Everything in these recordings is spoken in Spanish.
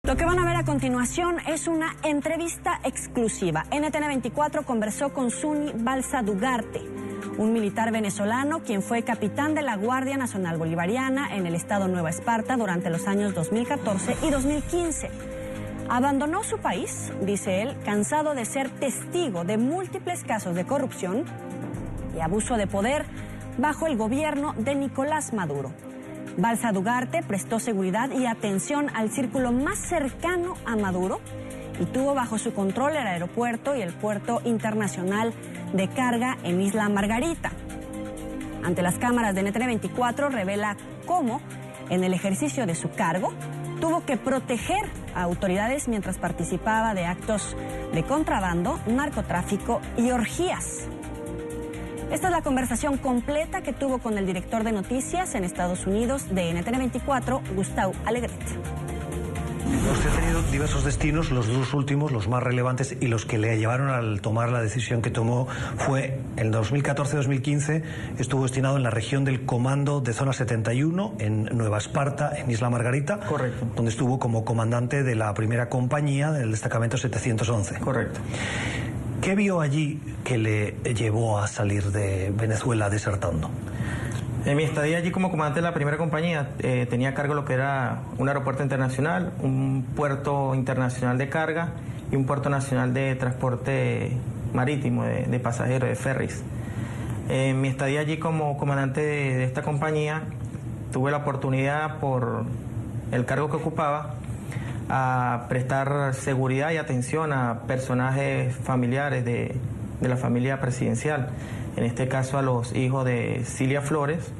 Lo que van a ver a continuación es una entrevista exclusiva. NTN 24 conversó con Zuni Balsadugarte, un militar venezolano quien fue capitán de la Guardia Nacional Bolivariana en el estado Nueva Esparta durante los años 2014 y 2015. Abandonó su país, dice él, cansado de ser testigo de múltiples casos de corrupción y abuso de poder bajo el gobierno de Nicolás Maduro. Balsadugarte prestó seguridad y atención al círculo más cercano a Maduro y tuvo bajo su control el aeropuerto y el puerto internacional de carga en Isla Margarita. Ante las cámaras de NTN 24 revela cómo, en el ejercicio de su cargo, tuvo que proteger a autoridades mientras participaba de actos de contrabando, narcotráfico y orgías. Esta es la conversación completa que tuvo con el director de noticias en Estados Unidos de NTN 24, Gustavo Alegret. Usted ha tenido diversos destinos, los dos últimos, los más relevantes y los que le llevaron al tomar la decisión que tomó fue en 2014-2015, estuvo destinado en la región del Comando de Zona 71, en Nueva Esparta, en Isla Margarita. Correcto. Donde estuvo como comandante de la primera compañía del destacamento 711. Correcto. ¿Qué vio allí que le llevó a salir de Venezuela desertando? En mi estadía allí como comandante de la primera compañía tenía a cargo lo que era un aeropuerto internacional, un puerto internacional de carga y un puerto nacional de transporte marítimo de pasajeros, de ferries. En mi estadía allí como comandante de esta compañía tuve la oportunidad, por el cargo que ocupaba, a prestar seguridad y atención a personajes familiares de la familia presidencial, en este caso a los hijos de Cilia Flores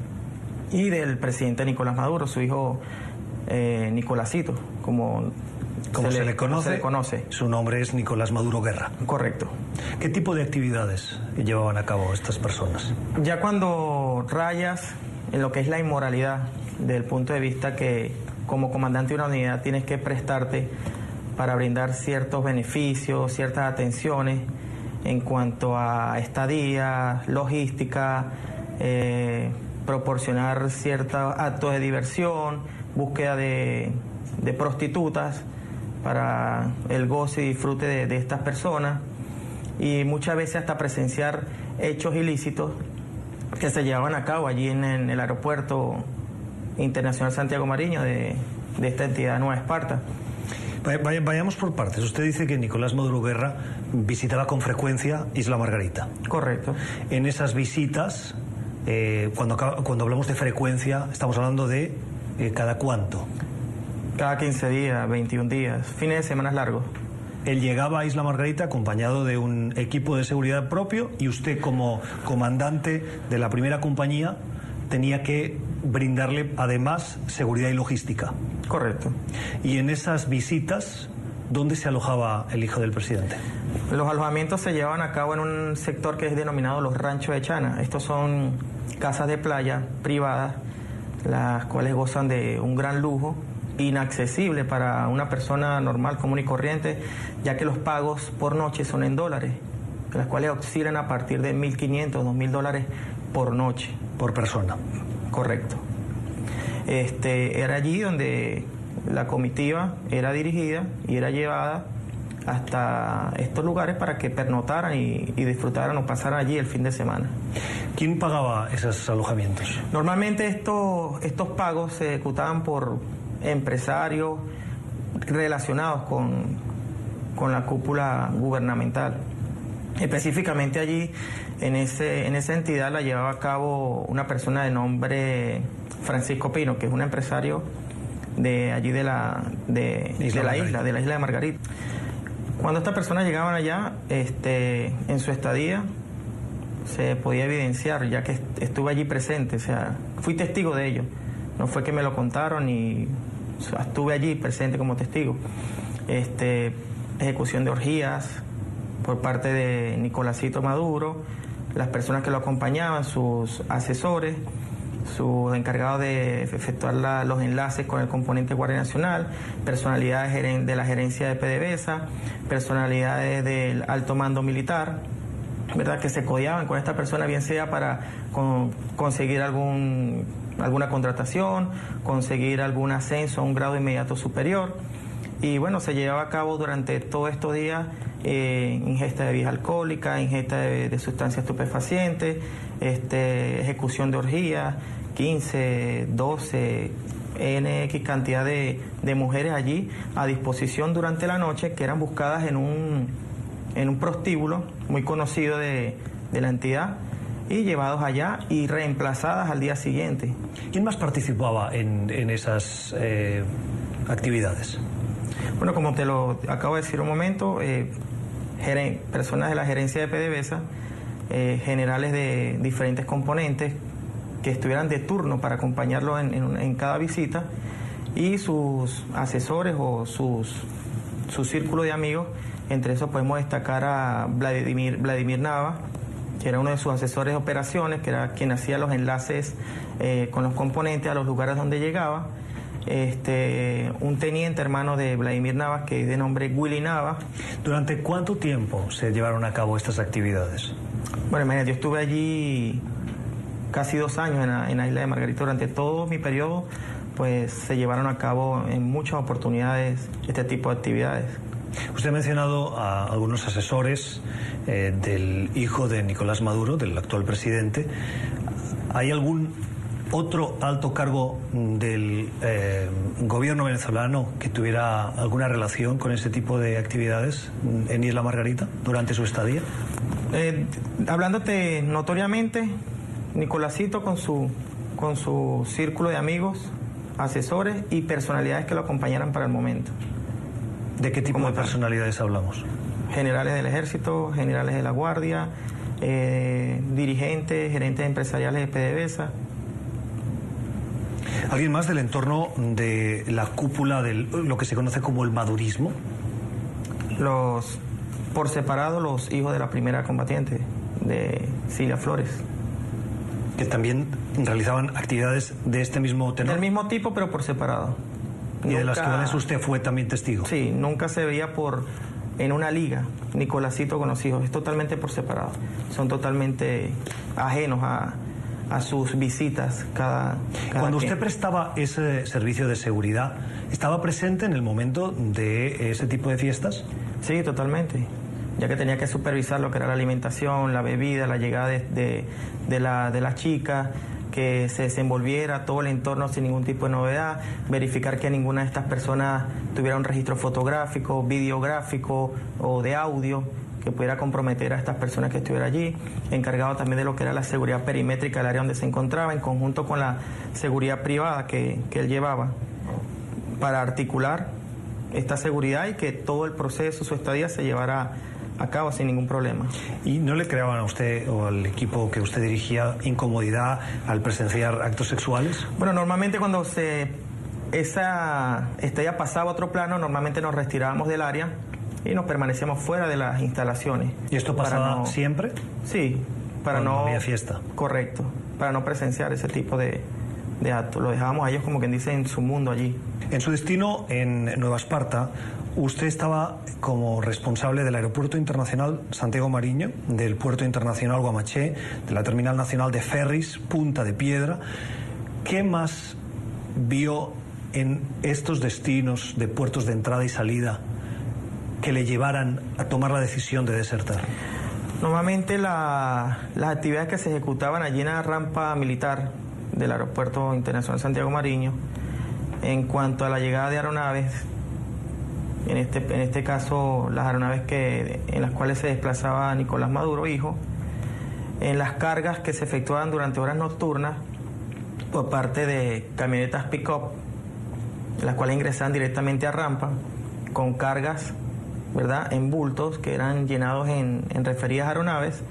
y del presidente Nicolás Maduro, su hijo Nicolásito, como se le conoce. Su nombre es Nicolás Maduro Guerra. Correcto. ¿Qué tipo de actividades llevaban a cabo estas personas? Ya cuando rayas en lo que es la inmoralidad, desde el punto de vista que como comandante de una unidad tienes que prestarte para brindar ciertos beneficios, ciertas atenciones en cuanto a estadía, logística, proporcionar ciertos actos de diversión, búsqueda de prostitutas para el goce y disfrute de estas personas, y muchas veces hasta presenciar hechos ilícitos que se llevaban a cabo allí en el aeropuerto Internacional Santiago Mariño de esta entidad de Nueva Esparta. Vayamos por partes. Usted dice que Nicolás Maduro Guerra visitaba con frecuencia Isla Margarita. Correcto. En esas visitas, cuando hablamos de frecuencia, estamos hablando de ¿cada cuánto? Cada 15 días, 21 días, fines de semana largos. Él llegaba a Isla Margarita acompañado de un equipo de seguridad propio y usted, como comandante de la primera compañía, tenía que brindarle además seguridad y logística. Correcto. Y en esas visitas, ¿dónde se alojaba el hijo del presidente? Los alojamientos se llevaban a cabo en un sector que es denominado los Ranchos de Chana. Estos son casas de playa privadas, las cuales gozan de un gran lujo, inaccesible para una persona normal, común y corriente, ya que los pagos por noche son en dólares, las cuales oscilan a partir de $1.500, $2.000 por noche. Por persona. Correcto. Era allí donde la comitiva era dirigida y era llevada hasta estos lugares para que pernotaran y disfrutaran o pasaran allí el fin de semana. ¿Quién pagaba esos alojamientos? Normalmente estos pagos se ejecutaban por empresarios relacionados con la cúpula gubernamental. Específicamente allí, en esa entidad la llevaba a cabo una persona de nombre Francisco Pino, que es un empresario de allí de la isla de Margarita. Cuando estas personas llegaban allá, en su estadía se podía evidenciar, ya que estuve allí presente, o sea, fui testigo de ello. No fue que me lo contaron y estuve allí presente como testigo. Ejecución de orgías por parte de Nicolásito Maduro, las personas que lo acompañaban, sus asesores, sus encargados de efectuar los enlaces con el componente Guardia Nacional, personalidades de la gerencia de PDVSA, personalidades del alto mando militar, ¿verdad?, que se codeaban con esta persona, bien sea para conseguir alguna contratación, conseguir algún ascenso a un grado inmediato superior. Y bueno, se llevaba a cabo durante todos estos días ingesta de bebidas alcohólicas, ingesta de sustancias estupefacientes, ejecución de orgías, 15, 12, NX cantidad de mujeres allí a disposición durante la noche, que eran buscadas en un prostíbulo muy conocido de la entidad, y llevados allá y reemplazadas al día siguiente. ¿Quién más participaba en esas actividades? Bueno, como te lo acabo de decir un momento, personas de la gerencia de PDVSA, generales de diferentes componentes que estuvieran de turno para acompañarlo en cada visita, y sus asesores o su círculo de amigos. Entre eso podemos destacar a Vladimir Nava, que era uno de sus asesores de operaciones, que era quien hacía los enlaces con los componentes a los lugares donde llegaba. Un teniente hermano de Vladimir Nava, que es de nombre Willy Nava. ¿Durante cuánto tiempo se llevaron a cabo estas actividades? Bueno, imagínate, yo estuve allí casi 2 años en la isla de Margarita. Durante todo mi periodo, pues se llevaron a cabo en muchas oportunidades este tipo de actividades. Usted ha mencionado a algunos asesores del hijo de Nicolás Maduro, del actual presidente. ¿Hay algún otro alto cargo del gobierno venezolano que tuviera alguna relación con ese tipo de actividades en Isla Margarita durante su estadía? Hablándote notoriamente, Nicolásito con su círculo de amigos, asesores y personalidades que lo acompañaran para el momento. ¿De qué tipo de personalidades hablamos? Generales del ejército, generales de la guardia, dirigentes, gerentes empresariales de PDVSA. ¿Alguien más del entorno de la cúpula de lo que se conoce como el madurismo? Por separado, los hijos de la primera combatiente, de Cilia Flores. Que también realizaban actividades de este mismo tenor. Del mismo tipo, pero por separado. Y de las cuales usted fue también testigo. Sí, nunca se veía en una liga, Nicolásito con los hijos, es totalmente por separado. Son totalmente ajenos a sus visitas cada Cuando quien. usted prestaba ese servicio de seguridad, ¿estaba presente en el momento de ese tipo de fiestas? Sí, totalmente, ya que tenía que supervisar lo que era la alimentación, la bebida, la llegada de la chica, que se desenvolviera todo el entorno sin ningún tipo de novedad, verificar que ninguna de estas personas tuviera un registro fotográfico, videográfico o de audio que pudiera comprometer a estas personas que estuvieran allí, encargado también de lo que era la seguridad perimétrica del área donde se encontraba, en conjunto con la seguridad privada que él llevaba, para articular esta seguridad y que todo el proceso, su estadía, se llevara a cabo sin ningún problema. ¿Y no le creaban a usted o al equipo que usted dirigía incomodidad al presenciar actos sexuales? Bueno, normalmente cuando esa estadía pasaba a otro plano, normalmente nos retirábamos del área y nos permanecíamos fuera de las instalaciones. ¿Y esto pasaba siempre? Sí, para no no había fiesta. Correcto, para no presenciar ese tipo de actos. Lo dejábamos a ellos, como quien dice, en su mundo allí. En su destino en Nueva Esparta, usted estaba como responsable del Aeropuerto Internacional Santiago Mariño, del Puerto Internacional Guamaché, de la Terminal Nacional de Ferries Punta de Piedra. ¿Qué más vio en estos destinos de puertos de entrada y salida que le llevaran a tomar la decisión de desertar? Normalmente las actividades que se ejecutaban allí en la rampa militar del Aeropuerto Internacional Santiago Mariño, en cuanto a la llegada de aeronaves, en este caso las aeronaves en las cuales se desplazaba Nicolás Maduro, hijo, en las cargas que se efectuaban durante horas nocturnas por parte de camionetas pick-up, las cuales ingresaban directamente a rampa con cargas, ¿verdad?, en bultos que eran llenados en referidas aeronaves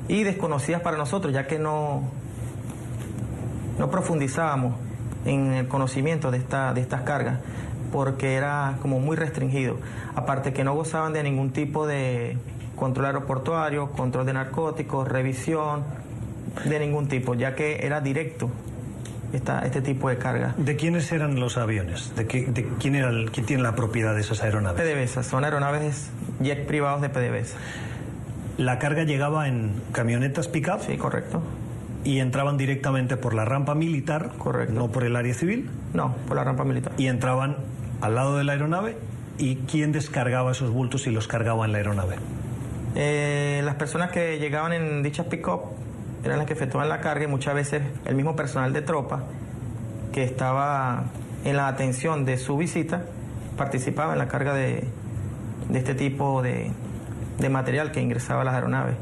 y desconocidas para nosotros, ya que no profundizábamos en el conocimiento de estas cargas, porque era como muy restringido. Aparte que no gozaban de ningún tipo de control aeroportuario, control de narcóticos, revisión, de ningún tipo, ya que era directo este tipo de carga. ¿De quiénes eran los aviones? ¿De quién tiene la propiedad de esas aeronaves? PDVSA, son aeronaves jet privados de PDVSA. ¿La carga llegaba en camionetas pick-up? Sí, correcto. ¿Y entraban directamente por la rampa militar? Correcto. ¿No por el área civil? No, por la rampa militar. ¿Y entraban al lado de la aeronave? y quién descargaba esos bultos y los cargaba en la aeronave. Las personas que llegaban en dichas pick-up eran las que efectuaban la carga, y muchas veces el mismo personal de tropa que estaba en la atención de su visita participaba en la carga de este tipo de material que ingresaba a las aeronaves.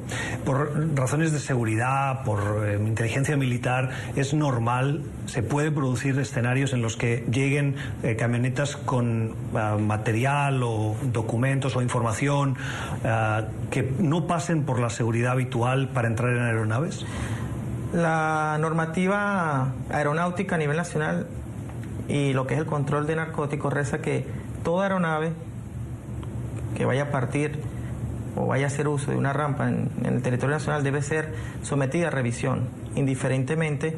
Por razones de seguridad, por inteligencia militar, es normal, se puede producir escenarios en los que lleguen camionetas con material o documentos o información que no pasen por la seguridad habitual para entrar en aeronaves. La normativa aeronáutica a nivel nacional y lo que es el control de narcóticos reza que toda aeronave que vaya a partir o vaya a hacer uso de una rampa en el territorio nacional debe ser sometida a revisión, indiferentemente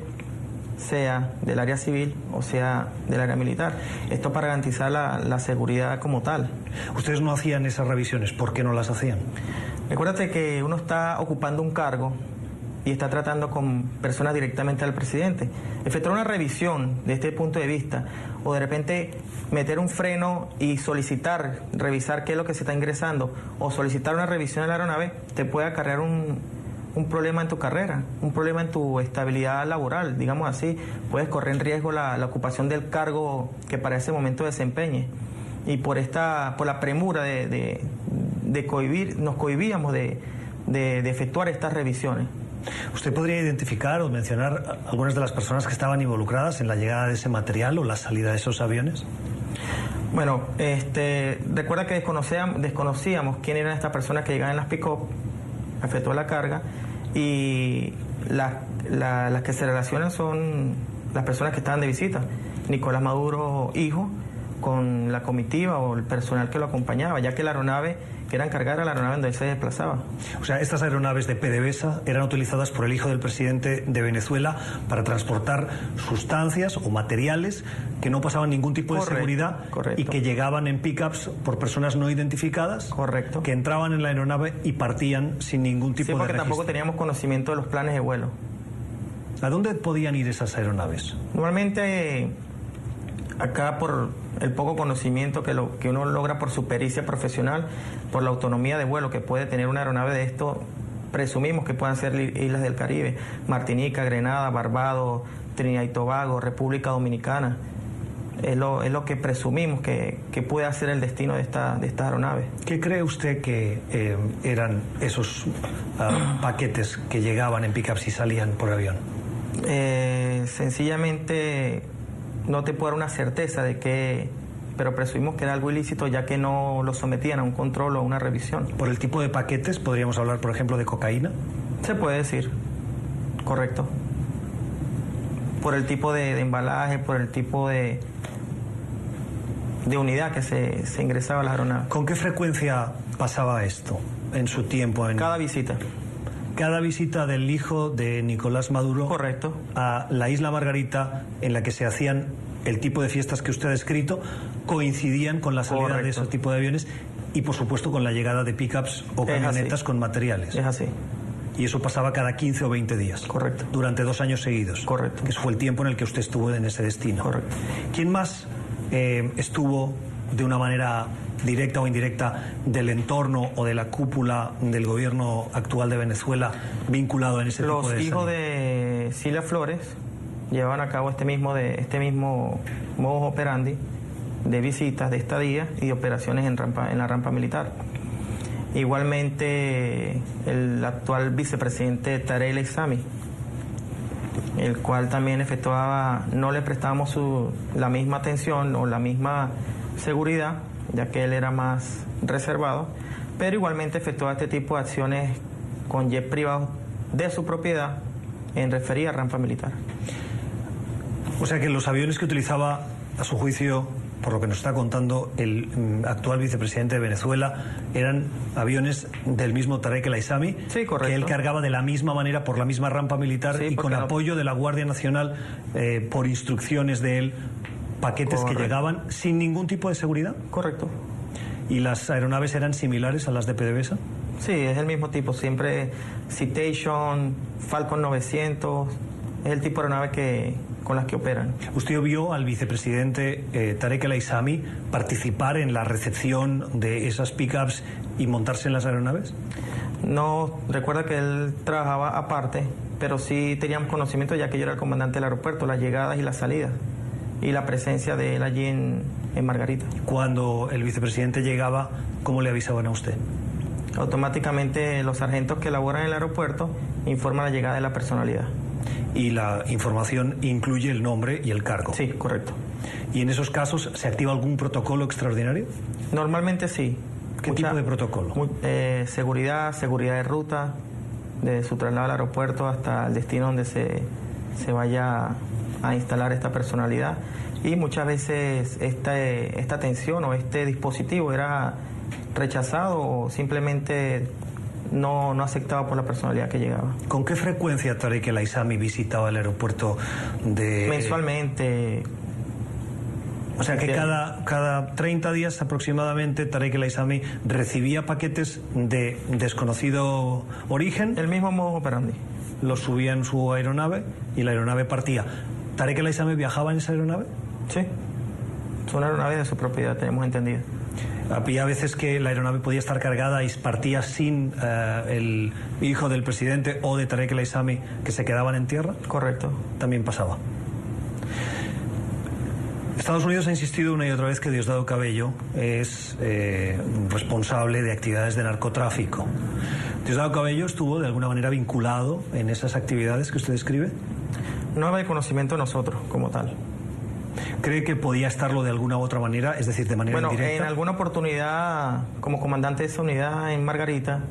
sea del área civil o sea del área militar. Esto para garantizar la seguridad como tal. ¿Ustedes no hacían esas revisiones? ¿Por qué no las hacían? Recuérdate que uno está ocupando un cargo y está tratando con personas directamente al presidente. Efectuar una revisión de este punto de vista, o de repente meter un freno y solicitar, revisar qué es lo que se está ingresando, o solicitar una revisión de la aeronave, te puede acarrear un problema en tu carrera, un problema en tu estabilidad laboral, digamos así. Puedes correr en riesgo la ocupación del cargo que para ese momento desempeñe. Y por la premura de cohibir, nos cohibíamos de efectuar estas revisiones. ¿Usted podría identificar o mencionar algunas de las personas que estaban involucradas en la llegada de ese material o la salida de esos aviones? Bueno, recuerda que desconocíamos quién eran estas personas que llegaban en las pick-up a efectuar la carga, y las que se relacionan son las personas que estaban de visita. Nicolás Maduro, hijo, con la comitiva o el personal que lo acompañaba, ya que la aeronave que era encargada era la aeronave donde él se desplazaba. O sea, estas aeronaves de PDVSA eran utilizadas por el hijo del presidente de Venezuela para transportar sustancias o materiales que no pasaban ningún tipo de seguridad y que llegaban en pickups por personas no identificadas, que entraban en la aeronave y partían sin ningún tipo de registro. Sí, porque tampoco teníamos conocimiento de los planes de vuelo. ¿A dónde podían ir esas aeronaves? Normalmente acá, por el poco conocimiento que uno logra por su pericia profesional, por la autonomía de vuelo que puede tener una aeronave de esto, presumimos que puedan ser islas del Caribe: Martinica, Grenada, Barbados, Trinidad y Tobago, República Dominicana. Es lo que presumimos que puede ser el destino de esta aeronave. ¿Qué cree usted que eran esos paquetes que llegaban en pickups y salían por avión? Sencillamente no te puedo dar una certeza de que, pero presumimos que era algo ilícito, ya que no lo sometían a un control o a una revisión. ¿Por el tipo de paquetes podríamos hablar, por ejemplo, de cocaína? Se puede decir, correcto. Por el tipo de embalaje, por el tipo de unidad que se ingresaba a la aeronave. ¿Con qué frecuencia pasaba esto en su tiempo? Cada visita. Cada visita del hijo de Nicolás Maduro, correcto, a la isla Margarita, en la que se hacían el tipo de fiestas que usted ha descrito, coincidían con la salida, correcto, de ese tipo de aviones y, por supuesto, con la llegada de pickups o camionetas con materiales. Es así. Y eso pasaba cada 15 o 20 días. Correcto. Durante 2 años seguidos. Correcto. Que fue el tiempo en el que usted estuvo en ese destino. Correcto. ¿Quién más estuvo de una manera directa o indirecta del entorno o de la cúpula del gobierno actual de Venezuela vinculado en ese tipo de... Los hijos de Cilia Flores llevaban a cabo este mismo modus operandi de visitas, de estadía y de operaciones en la rampa militar. Igualmente el actual vicepresidente Tarek El Aissami, el cual también efectuaba, no le prestábamos la misma atención o la misma seguridad, ya que él era más reservado, pero igualmente efectuaba este tipo de acciones con jet privado de su propiedad en referida a rampa militar. O sea que los aviones que utilizaba, a su juicio, por lo que nos está contando el actual vicepresidente de Venezuela, eran aviones del mismo Tarek El Aissami, sí, correcto, que él cargaba de la misma manera por la misma rampa militar, sí, y con apoyo de la Guardia Nacional, por instrucciones de él, paquetes, correcto, que llegaban sin ningún tipo de seguridad. Correcto. ¿Y las aeronaves eran similares a las de PDVSA? Sí, es el mismo tipo, siempre Citation, Falcon 900, es el tipo de aeronave con las que operan. ¿Usted vio al vicepresidente Tarek El Aissami participar en la recepción de esas pickups y montarse en las aeronaves? No, recuerda que él trabajaba aparte, pero sí teníamos conocimiento ya que yo era el comandante del aeropuerto, las llegadas y las salidas, y la presencia de él allí en Margarita. Cuando el vicepresidente llegaba, ¿cómo le avisaban a usted? Automáticamente los sargentos que laboran en el aeropuerto informan la llegada de la personalidad. Y la información incluye el nombre y el cargo. Sí, correcto. ¿Y en esos casos se activa algún protocolo extraordinario? Normalmente sí. ¿Qué tipo de protocolo? Seguridad de ruta, de su traslado al aeropuerto hasta el destino donde se vaya a instalar esta personalidad. Y muchas veces esta atención o este dispositivo era rechazado o simplemente no aceptado por la personalidad que llegaba. ¿Con qué frecuencia Tarek El Aissami visitaba el aeropuerto de...? Mensualmente. O sea que cada 30 días aproximadamente Tarek El Aissami recibía paquetes de desconocido origen. El mismo modo operandi. Los subía en su aeronave y la aeronave partía. ¿Tarek El Aissami viajaba en esa aeronave? Sí. Es una aeronave de su propiedad, tenemos entendido. Había veces que la aeronave podía estar cargada y partía sin el hijo del presidente o de Tarek El Aissami, que se quedaban en tierra. Correcto. También pasaba. Estados Unidos ha insistido una y otra vez que Diosdado Cabello es responsable de actividades de narcotráfico. ¿Diosdado Cabello estuvo de alguna manera vinculado en esas actividades que usted describe? No había conocimiento de nosotros como tal. ¿Cree que podía estarlo de alguna u otra manera, es decir, de manera indirecta? En alguna oportunidad, como comandante de esa unidad en Margarita,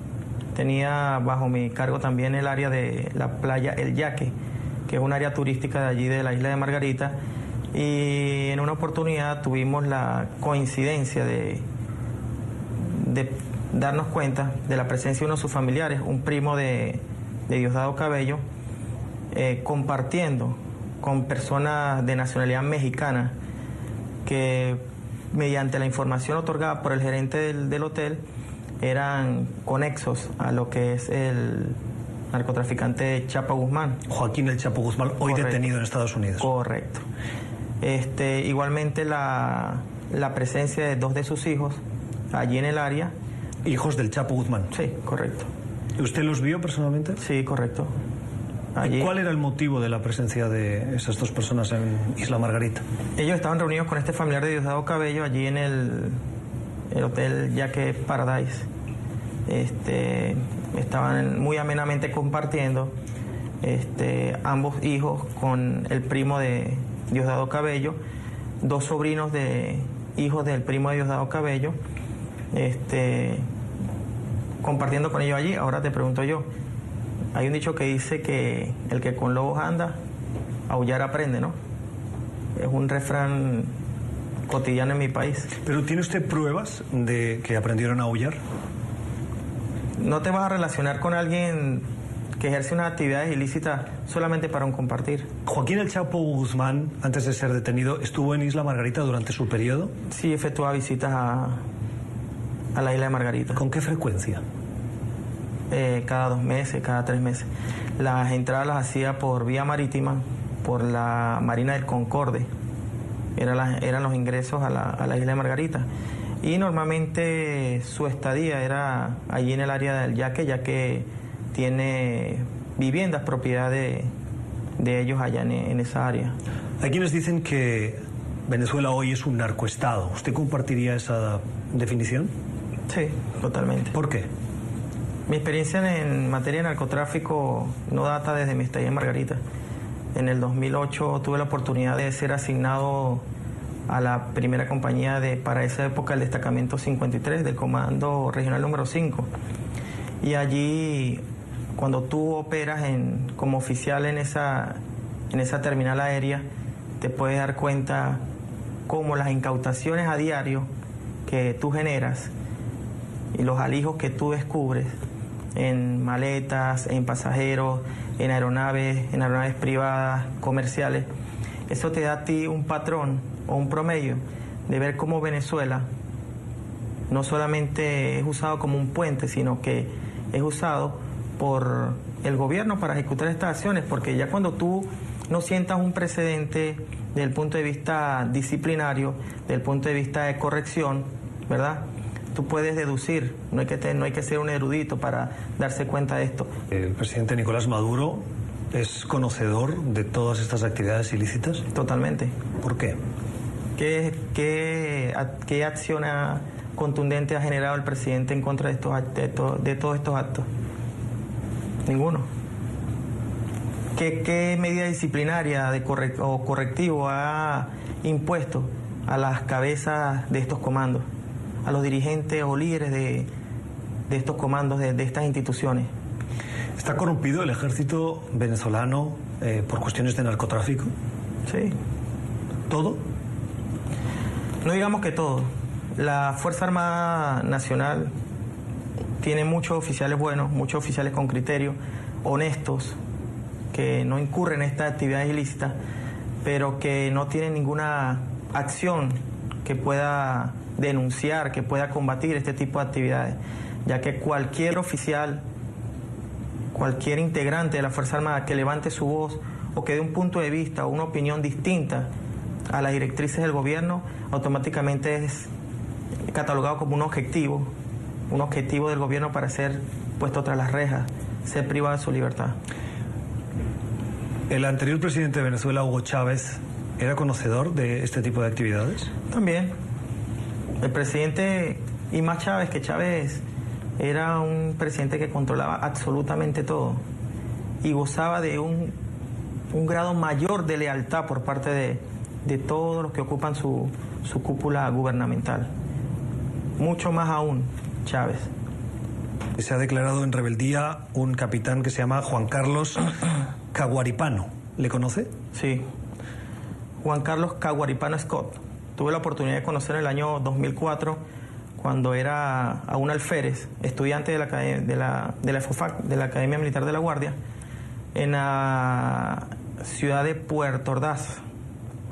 tenía bajo mi cargo también el área de la playa El Yaque, que es un área turística de allí de la isla de Margarita, y en una oportunidad tuvimos la coincidencia de darnos cuenta de la presencia de uno de sus familiares, un primo de Diosdado Cabello, compartiendo con personas de nacionalidad mexicana que mediante la información otorgada por el gerente del hotel eran conexos a lo que es el narcotraficante Chapo Guzmán. Joaquín El Chapo Guzmán, hoy correcto, detenido en Estados Unidos. Correcto. Igualmente la presencia de dos de sus hijos allí en el área. ¿Hijos del Chapo Guzmán? Sí, correcto. ¿Usted los vio personalmente? Sí, correcto. Allí. ¿Cuál era el motivo de la presencia de esas dos personas en Isla Margarita? Ellos estaban reunidos con este familiar de Diosdado Cabello allí en el hotel Yaque Paradise. Estaban muy amenamente compartiendo ambos hijos con el primo de Diosdado Cabello, dos sobrinos de hijos del primo de Diosdado Cabello, compartiendo con ellos allí. Ahora te pregunto yo, hay un dicho que dice que el que con lobos anda, aullar aprende, ¿no? Es un refrán cotidiano en mi país. ¿Pero tiene usted pruebas de que aprendieron a aullar? No te vas a relacionar con alguien que ejerce unas actividades ilícitas solamente para un compartir. Joaquín El Chapo Guzmán, antes de ser detenido, ¿estuvo en Isla Margarita durante su periodo? Sí, efectuaba visitas a la isla de Margarita. ¿Con qué frecuencia? Cada 2 meses, cada 3 meses. Las entradas las hacía por vía marítima, por la Marina del Concorde. Eran los ingresos a la isla de Margarita. Y normalmente su estadía era allí en el área del Yaque, ya que tiene viviendas propiedad de ellos allá en esa área. Hay quienes dicen que Venezuela hoy es un narcoestado. ¿Usted compartiría esa definición? Sí, totalmente. ¿Por qué? Mi experiencia en materia de narcotráfico no data desde mi estadía en Margarita. En el 2008 tuve la oportunidad de ser asignado a la primera compañía para esa época el destacamento 53 del Comando Regional número 5. Y allí, cuando tú operas como oficial en esa terminal aérea, te puedes dar cuenta cómo las incautaciones a diario que tú generas y los alijos que tú descubres en maletas, en pasajeros, en aeronaves privadas, comerciales, eso te da a ti un patrón o un promedio de ver cómo Venezuela no solamente es usado como un puente, sino que es usado por el gobierno para ejecutar estas acciones, porque ya cuando tú no sientas un precedente desde el punto de vista disciplinario, desde el punto de vista de corrección, ¿verdad? Tú puedes deducir, no hay que ser un erudito para darse cuenta de esto. ¿El presidente Nicolás Maduro es conocedor de todas estas actividades ilícitas? Totalmente. ¿Por qué? ¿Qué acción contundente ha generado el presidente en contra de todos estos actos? Ninguno. ¿Qué medida disciplinaria o correctivo ha impuesto a las cabezas de estos comandos, a los dirigentes o líderes de estos comandos, de estas instituciones? ¿Está corrompido el ejército venezolano por cuestiones de narcotráfico? Sí. ¿Todo? No digamos que todo. La Fuerza Armada Nacional tiene muchos oficiales buenos, muchos oficiales con criterio, honestos, que no incurren en estas actividades ilícitas, pero que no tienen ninguna acción que pueda denunciar, que pueda combatir este tipo de actividades, ya que cualquier oficial, cualquier integrante de la Fuerza Armada que levante su voz o que dé un punto de vista o una opinión distinta a las directrices del gobierno, automáticamente es catalogado como un objetivo del gobierno para ser puesto tras las rejas, ser privado de su libertad. ¿El anterior presidente de Venezuela, Hugo Chávez, era conocedor de este tipo de actividades? También. El presidente, y más Chávez, que Chávez era un presidente que controlaba absolutamente todo y gozaba de un grado mayor de lealtad por parte de todos los que ocupan su cúpula gubernamental. Mucho más aún, Chávez. Se ha declarado en rebeldía un capitán que se llama Juan Carlos Caguaripano. ¿Le conoce? Sí. Juan Carlos Caguaripano Scott. Tuve la oportunidad de conocer en el año 2004, cuando era aún alférez, estudiante de la FOFAC, de la Academia Militar de la Guardia, en la ciudad de Puerto Ordaz.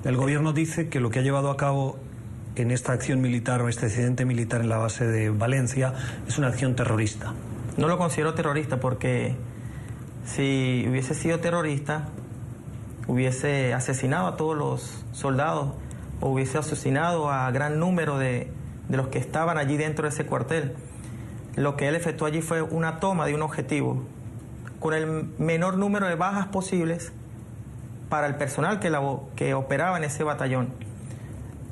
El gobierno dice que lo que ha llevado a cabo en esta acción militar o este incidente militar en la base de Valencia es una acción terrorista. No lo considero terrorista porque si hubiese sido terrorista, hubiese asesinado a todos los soldados o hubiese asesinado a gran número de los que estaban allí dentro de ese cuartel. Lo que él efectuó allí fue una toma de un objetivo con el menor número de bajas posibles para el personal que operaba en ese batallón.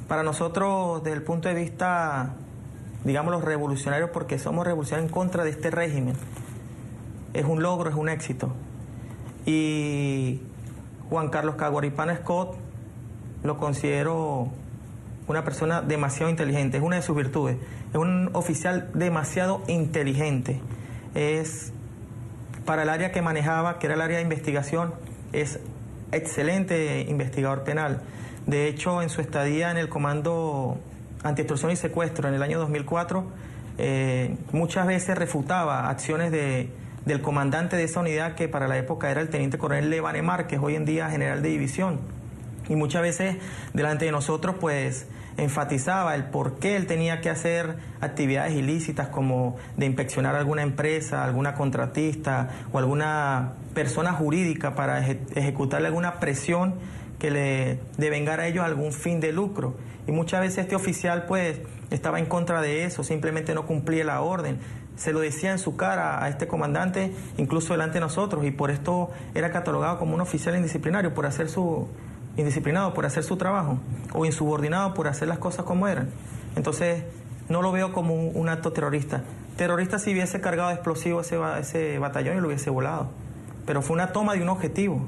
Para nosotros, desde el punto de vista, digamos, los revolucionarios, porque somos revolucionarios en contra de este régimen, es un logro, es un éxito. Y Juan Carlos Caguaripano Scott lo considero una persona demasiado inteligente, es una de sus virtudes, es un oficial demasiado inteligente. Es, para el área que manejaba, que era el área de investigación, es excelente investigador penal. De hecho, en su estadía en el Comando Antiextorsión y Secuestro en el año 2004, muchas veces refutaba acciones del comandante de esa unidad, que para la época era el teniente coronel Levane Márquez, hoy en día general de división. Y muchas veces delante de nosotros pues enfatizaba el por qué él tenía que hacer actividades ilícitas, como de inspeccionar alguna empresa, alguna contratista o alguna persona jurídica para ejecutarle alguna presión que le devengara a ellos algún fin de lucro. Y muchas veces este oficial pues estaba en contra de eso, simplemente no cumplía la orden. Se lo decía en su cara a este comandante, incluso delante de nosotros, y por esto era catalogado como un oficial indisciplinario por hacer indisciplinado por hacer su trabajo, o insubordinado por hacer las cosas como eran. Entonces no lo veo como un acto terrorista. Terrorista si hubiese cargado de explosivos ese batallón y lo hubiese volado, pero fue una toma de un objetivo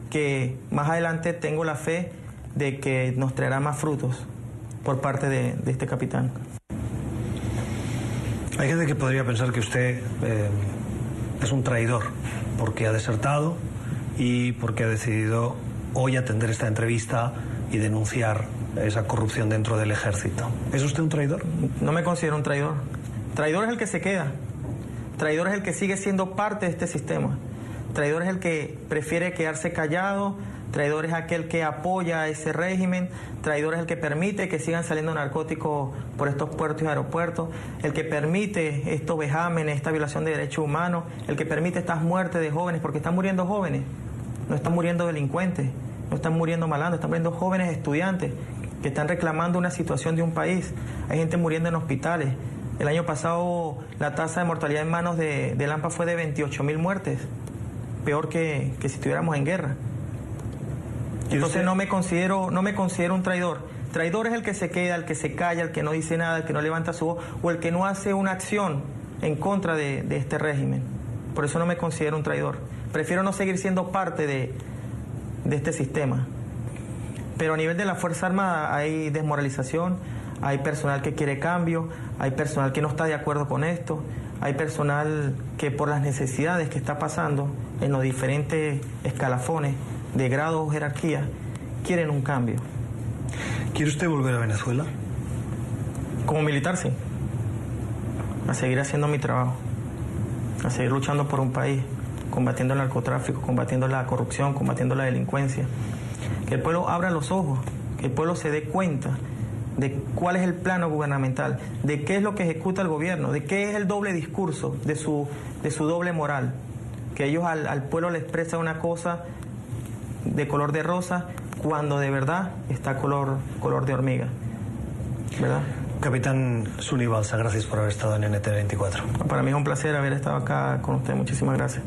que más adelante tengo la fe de que nos traerá más frutos por parte de este capitán. Hay gente que podría pensar que usted es un traidor porque ha desertado y porque ha decidido hoy atender esta entrevista y denunciar esa corrupción dentro del ejército. ¿Es usted un traidor? No me considero un traidor. Traidor es el que se queda. Traidor es el que sigue siendo parte de este sistema. Traidor es el que prefiere quedarse callado. Traidor es aquel que apoya a ese régimen. Traidor es el que permite que sigan saliendo narcóticos por estos puertos y aeropuertos. El que permite estos vejámenes, esta violación de derechos humanos. El que permite estas muertes de jóvenes, porque están muriendo jóvenes. no están muriendo delincuentes, no están muriendo malandros, están muriendo jóvenes estudiantes que están reclamando una situación de un país. Hay gente muriendo en hospitales. El año pasado la tasa de mortalidad en manos de Lampa fue de 28.000 muertes, peor que si estuviéramos en guerra. Entonces no me considero un traidor. Traidor es el que se queda, el que se calla, el que no dice nada, el que no levanta su voz o el que no hace una acción en contra de este régimen. Por eso no me considero un traidor. Prefiero no seguir siendo parte de este sistema. Pero a nivel de la Fuerza Armada hay desmoralización, hay personal que quiere cambio, hay personal que no está de acuerdo con esto, hay personal que por las necesidades que está pasando en los diferentes escalafones de grado o jerarquía, quieren un cambio. ¿Quiere usted volver a Venezuela? Como militar, sí. A seguir haciendo mi trabajo, a seguir luchando por un país, combatiendo el narcotráfico, combatiendo la corrupción, combatiendo la delincuencia. Que el pueblo abra los ojos, que el pueblo se dé cuenta de cuál es el plano gubernamental, de qué es lo que ejecuta el gobierno, de qué es el doble discurso, de su doble moral. Que ellos al pueblo le expresan una cosa de color de rosa cuando de verdad está color de hormiga, ¿verdad? Capitán Zuni Balsa, gracias por haber estado en NTN 24. Para mí es un placer haber estado acá con usted. Muchísimas gracias.